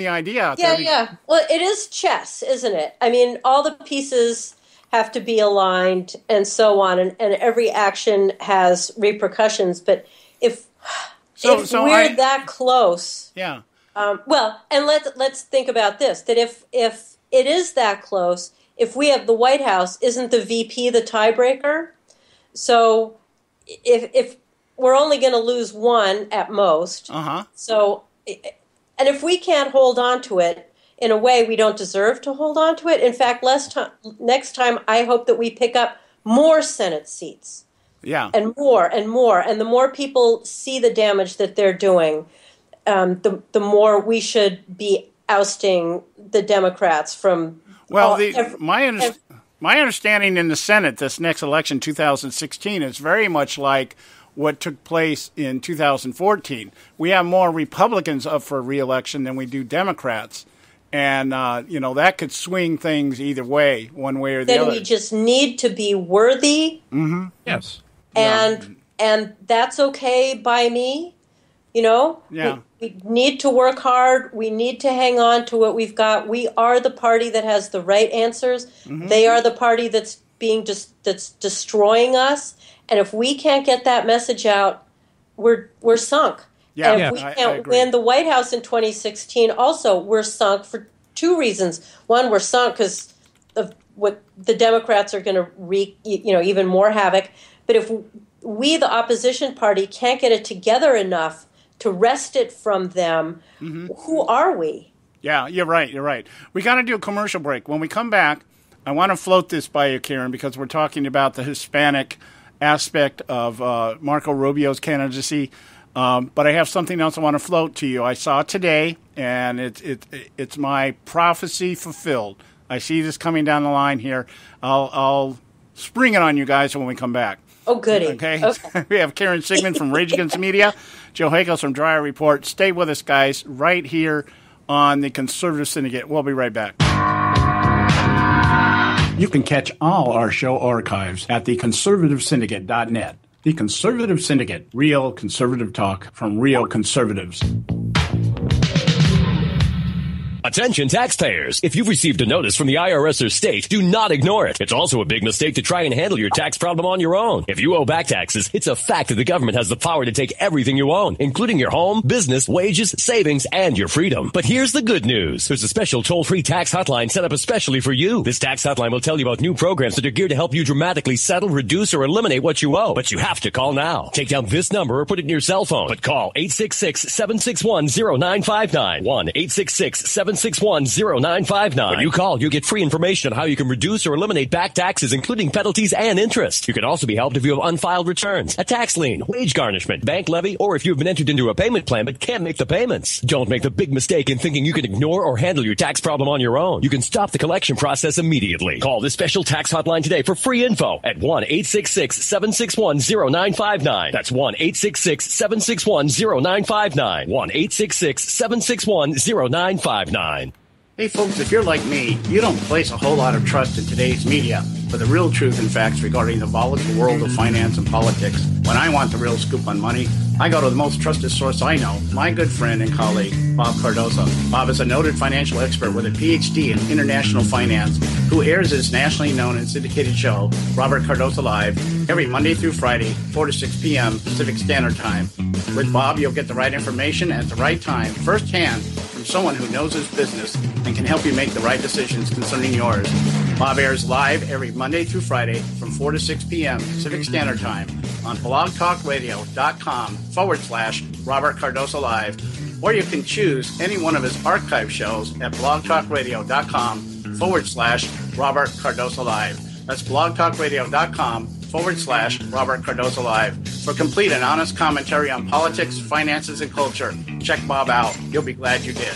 the idea out there. Yeah, yeah. Well, it is chess, isn't it? I mean, all the pieces have to be aligned and so on, and every action has repercussions. But if we're that close, yeah. Well, and let's think about this: that if it is that close, if we have the White House, isn't the VP the tiebreaker? So if we're only going to lose one at most, so and if we can't hold on to it. In a way, we don't deserve to hold on to it. In fact, next time, I hope that we pick up more Senate seats. Yeah. And more and more. And the more people see the damage that they're doing, the more we should be ousting the Democrats from... Well, my understanding in the Senate, this next election, 2016, is very much like what took place in 2014. We have more Republicans up for re-election than we do Democrats. And, that could swing things either way, one way or the other. Then we just need to be worthy. Mm-hmm. Yes. And that's okay by me, Yeah. We need to work hard. We need to hang on to what we've got. We are the party that has the right answers. Mm-hmm. They are the party that's that's destroying us. And if we can't get that message out, we're sunk. Yeah, and if we can't win the White House in 2016, also, we're sunk for two reasons. One, we're sunk because of what the Democrats are going to wreak, even more havoc. But if we, the opposition party, can't get it together enough to wrest it from them, who are we? Yeah, you're right. We got to do a commercial break. When we come back, I want to float this by you, Karen, because we're talking about the Hispanic aspect of Marco Rubio's candidacy. But I have something else I want to float to you. I saw it today, and it's my prophecy fulfilled. I see this coming down the line here. I'll spring it on you guys when we come back. Oh, goody. Okay. We have Karen Siegemund from Rage Against the Media, Joe Hakos from Dryer Report. Stay with us, guys, right here on the Conservative Syndicate. We'll be right back. You can catch all our show archives at theconservativesyndicate.net. The Conservative Syndicate, real conservative talk from real conservatives. Attention taxpayers. If you've received a notice from the IRS or state, do not ignore it. It's also a big mistake to try and handle your tax problem on your own. If you owe back taxes, it's a fact that the government has the power to take everything you own, including your home, business, wages, savings, and your freedom. But here's the good news. There's a special toll-free tax hotline set up especially for you. This tax hotline will tell you about new programs that are geared to help you dramatically settle, reduce, or eliminate what you owe. But you have to call now. Take down this number or put it in your cell phone. But call 866-761-0959. 1-866-761-0959. When you call, you'll get free information on how you can reduce or eliminate back taxes, including penalties and interest. You can also be helped if you have unfiled returns, a tax lien, wage garnishment, bank levy, or if you've been entered into a payment plan but can't make the payments. Don't make the big mistake in thinking you can ignore or handle your tax problem on your own. You can stop the collection process immediately. Call this special tax hotline today for free info at 1-866-761-0959. That's 1-866-761-0959. 1-866-761-0959. Hey folks, if you're like me, you don't place a whole lot of trust in today's media for the real truth and facts regarding the volatile world of finance and politics. When I want the real scoop on money, I go to the most trusted source I know, my good friend and colleague, Bob Cardoso. Bob is a noted financial expert with a PhD in international finance who airs his nationally known and syndicated show, Robert Cardoso Live, every Monday through Friday, 4 to 6 p.m. Pacific Standard Time. With Bob, you'll get the right information at the right time, firsthand, from someone who knows his business and can help you make the right decisions concerning yours. Bob airs live every Monday through Friday from 4 to 6 p.m. Pacific Standard Time on blogtalkradio.com/Robert Cardoso Live, or you can choose any one of his archive shows at blogtalkradio.com/Robert Cardoso Live. That's blogtalkradio.com/Robert Cardoso Live. For complete and honest commentary on politics, finances, and culture, check Bob out. You'll be glad you did.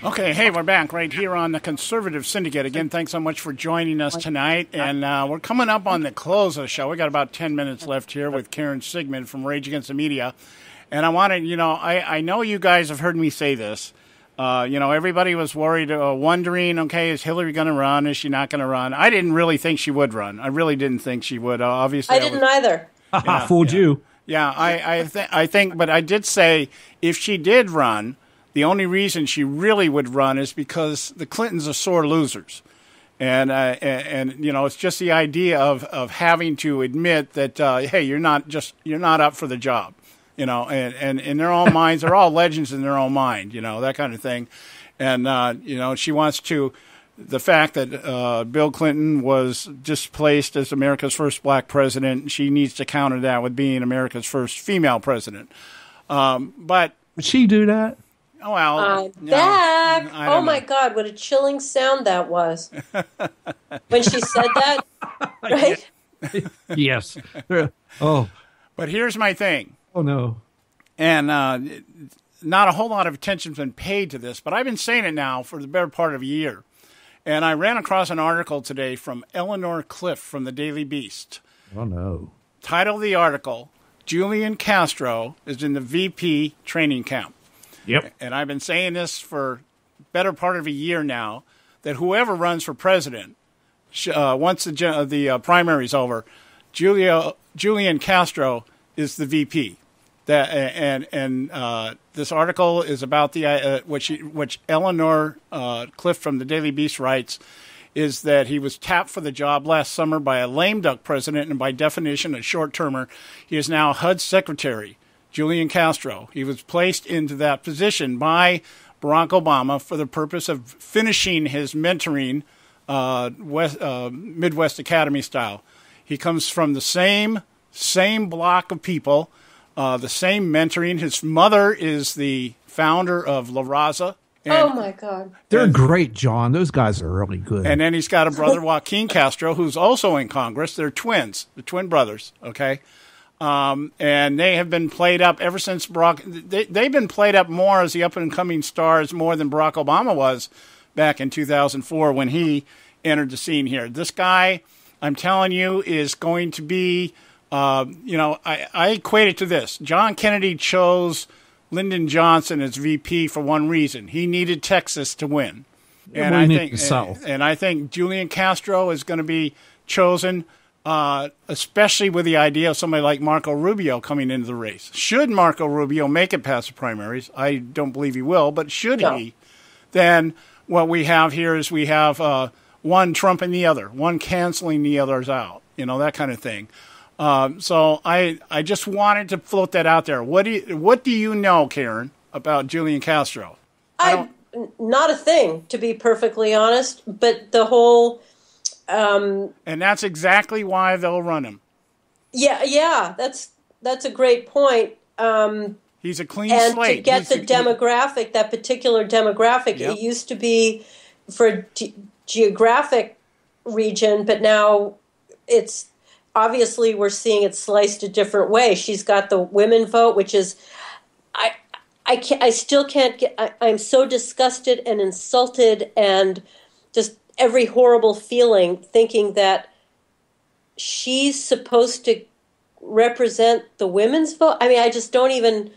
Okay, hey, we're back right here on the Conservative Syndicate. Again, thanks so much for joining us tonight. And we're coming up on the close of the show. We got about 10 minutes left here with Karen Siegemund from Rage Against the Media. And I wanted, I know you guys have heard me say this. Everybody was worried, wondering, okay, is Hillary going to run? Is she not going to run? I didn't really think she would run. I really didn't think she would. Obviously, I didn't either. I fooled you. Yeah, I think, but I did say if she did run, the only reason she really would run is because the Clintons are sore losers. And it's just the idea of having to admit that, hey, you're not up for the job. And in their own minds, they're all legends in their own mind, that kind of thing. And, she wants to, the fact that Bill Clinton was displaced as America's first black president, she needs to counter that with being America's first female president. But would she do that? Well, back. Oh, my God, what a chilling sound that was. When she said that, right? Yes. Oh. But here's my thing. Oh, no. And not a whole lot of attention's been paid to this, but I've been saying it now for the better part of a year. And I ran across an article today from Eleanor Cliff from the Daily Beast. Oh, no. Title of the article, Julian Castro is in the VP training camp. Yep. And I've been saying this for better part of a year now, that whoever runs for president, once the primary's over, Julian Castro is the VP. This article is about the which Eleanor Cliff from the Daily Beast writes, is that he was tapped for the job last summer by a lame duck president, and by definition a short-termer. He is now HUD's secretary, Julian Castro. He was placed into that position by Barack Obama for the purpose of finishing his mentoring Midwest Academy style. He comes from the same block of people, the same mentoring. His mother is the founder of La Raza. Oh, my God. They're great, John. Those guys are really good. And then he's got a brother, Joaquin Castro, who's also in Congress. They're twins, the twin brothers, okay? And they have been played up ever since Barack. They've been played up more as the up-and-coming stars more than Barack Obama was back in 2004 when he entered the scene here. This guy, I'm telling you, is going to be, I equate it to this. John Kennedy chose Lyndon Johnson as VP for one reason. He needed Texas to win. And I think Julian Castro is going to be chosen, especially with the idea of somebody like Marco Rubio coming into the race. Should Marco Rubio make it past the primaries, I don't believe he will, but should he, then what we have here is we have one trumping the other, one canceling the others out, that kind of thing. So I just wanted to float that out there. What do you know, Karen, about Julian Castro? Not a thing, to be perfectly honest, but the whole... and that's exactly why they'll run him. Yeah, that's a great point. He's a clean and slate. And to get demographic, that particular demographic, It used to be for a geographic region, but now it's obviously we're seeing it sliced a different way. She's got the women vote, which is... I still can't get... I'm so disgusted and insulted and just every horrible feeling thinking that she's supposed to represent the women's vote. I mean, I just don't even...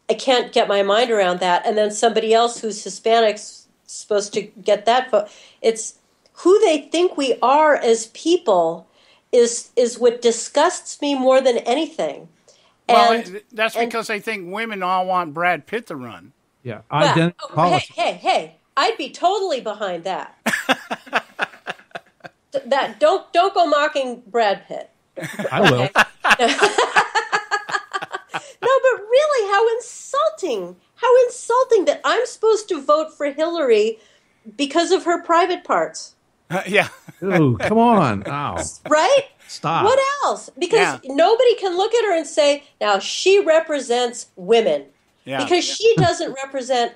I can't get my mind around that. And then somebody else who's Hispanic supposed to get that vote. It's who they think we are as people is what disgusts me more than anything. Well, that's because they think women all want Brad Pitt to run. Yeah. Hey, I'd be totally behind that. Don't go mocking Brad Pitt. I will. No, but really, how insulting that I'm supposed to vote for Hillary because of her private parts. Yeah. Ooh, come on. Ow. Right? Stop. What else? Because nobody can look at her and say, now she represents women. Yeah. Because she doesn't represent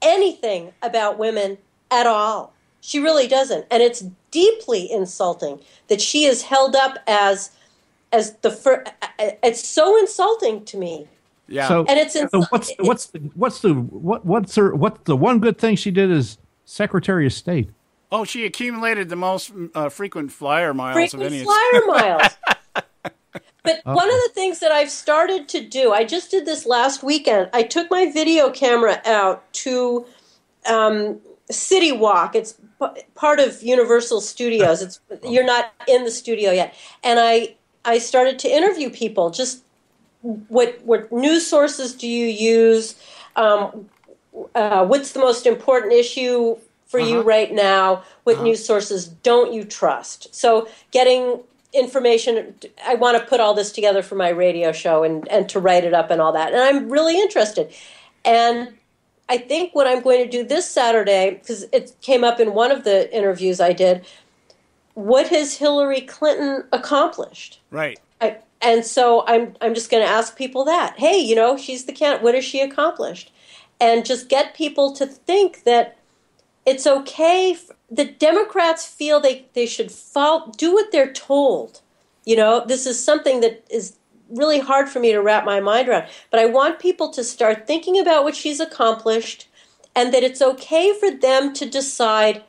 anything about women at all. She really doesn't. And it's deeply insulting that she is held up as the first. It's so insulting to me. Yeah. So, and it's what's the one good thing she did as Secretary of State? Oh, she accumulated the most frequent flyer miles of any. Flyer miles. But one of the things that I've started to do, I just did this last weekend. I took my video camera out to City Walk. It's part of Universal Studios. You're not in the studio yet. And I started to interview people. Just what news sources do you use? What's the most important issue for you right now? What news sources don't you trust? So getting information, I want to put all this together for my radio show and to write it up and all that. And I'm really interested. And I think what I'm going to do this Saturday, because it came up in one of the interviews I did, what has Hillary Clinton accomplished? Right. And so I'm just going to ask people that. Hey, she's the candidate. What has she accomplished? And just get people to think that it's okay. The Democrats feel they should do what they're told. This is something that is really hard for me to wrap my mind around. But I want people to start thinking about what she's accomplished and that it's okay for them to decide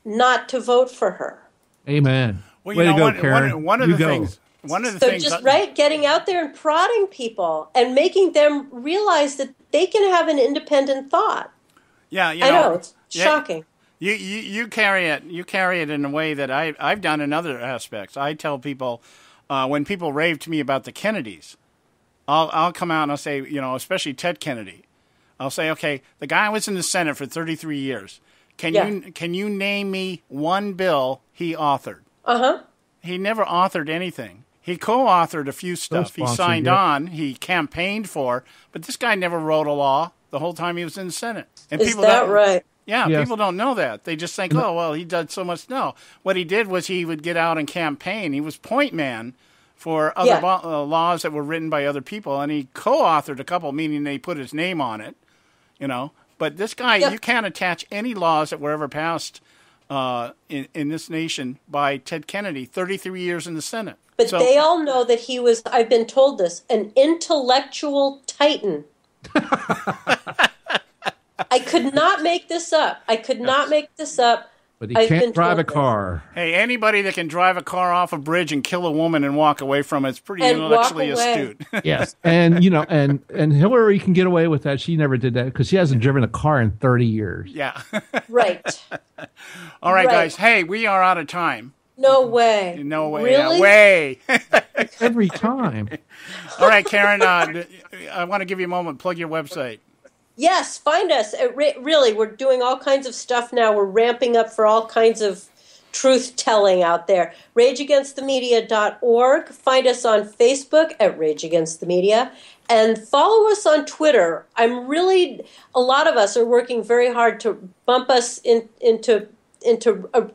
not to vote for her. Amen. Well, Way to go, Karen. One of the things... getting out there and prodding people and making them realize that they can have an independent thought. Yeah, I know it's shocking. You carry it. You carry it in a way that I've done in other aspects. I tell people when people rave to me about the Kennedys, I'll come out and I'll say, especially Ted Kennedy, I'll say, okay, the guy was in the Senate for 33 years. Can you name me one bill he authored? He never authored anything. He co-authored a few stuff. He signed on. He campaigned for. But this guy never wrote a law the whole time he was in the Senate. And Is that right? Yeah, yes. People don't know that. They just think, he did so much. No. What he did was he would get out and campaign. He was point man for other laws that were written by other people. And he co-authored a couple, meaning they put his name on it. But this guy, you can't attach any laws that were ever passed in this nation by Ted Kennedy, 33 years in the Senate. But they all know that he was, I've been told this, an intellectual titan. I could not make this up. But he can't drive a car. Hey, anybody that can drive a car off a bridge and kill a woman and walk away from it's pretty intellectually astute. Yes, and and Hillary can get away with that. She never did that because she hasn't driven a car in 30 years. Yeah. Right. All right, guys. Hey, we are out of time. No way. No way. Really? Way. Every time. All right, Karen, I want to give you a moment. Plug your website. Yes, find us. Really, we're doing all kinds of stuff now. We're ramping up for all kinds of truth-telling out there. RageAgainstTheMedia.org. Find us on Facebook at Rage Against the Media. And follow us on Twitter. A lot of us are working very hard to bump us into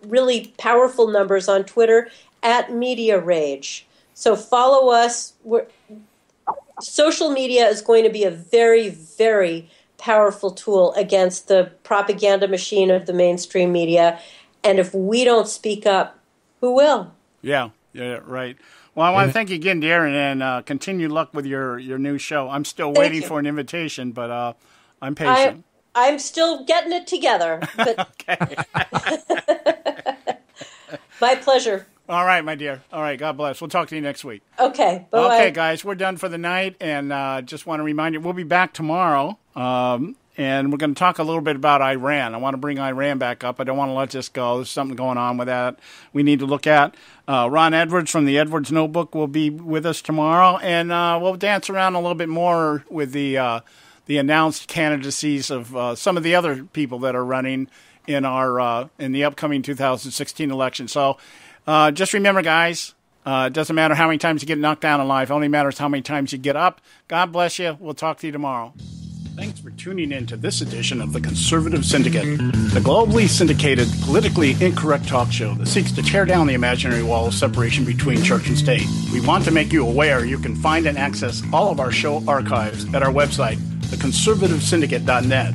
really powerful numbers on Twitter at Media Rage. So follow us. Social media is going to be a very, very powerful tool against the propaganda machine of the mainstream media. And if we don't speak up, who will? Yeah, right. Well, I want to thank you again, Darren, and continued luck with your new show. I'm still waiting for an invitation, but I'm patient. I'm still getting it together. But okay. My pleasure. All right, my dear. All right, God bless. We'll talk to you next week. Okay, bye-bye. Okay, guys, we're done for the night, and just want to remind you, we'll be back tomorrow, and we're going to talk a little bit about Iran. I want to bring Iran back up. I don't want to let this go. There's something going on with that we need to look at. Ron Edwards from the Edwards Notebook will be with us tomorrow, and we'll dance around a little bit more with the announced candidacies of some of the other people that are running in the upcoming 2016 election. So just remember, guys, it doesn't matter how many times you get knocked down in life. It only matters how many times you get up. God bless you. We'll talk to you tomorrow. Thanks for tuning in to this edition of the Conservative Syndicate, the globally syndicated, politically incorrect talk show that seeks to tear down the imaginary wall of separation between church and state. We want to make you aware you can find and access all of our show archives at our website, theconservativesyndicate.net,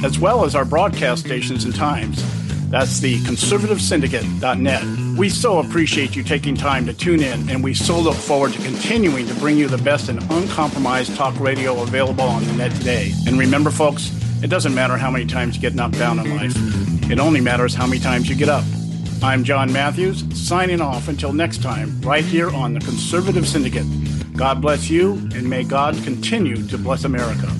as well as our broadcast stations and times. That's the conservativesyndicate.net. We so appreciate you taking time to tune in, and we so look forward to continuing to bring you the best and uncompromised talk radio available on the net today. And remember, folks, it doesn't matter how many times you get knocked down in life. It only matters how many times you get up. I'm John Matthews, signing off until next time, right here on the Conservative Syndicate. God bless you, and may God continue to bless America.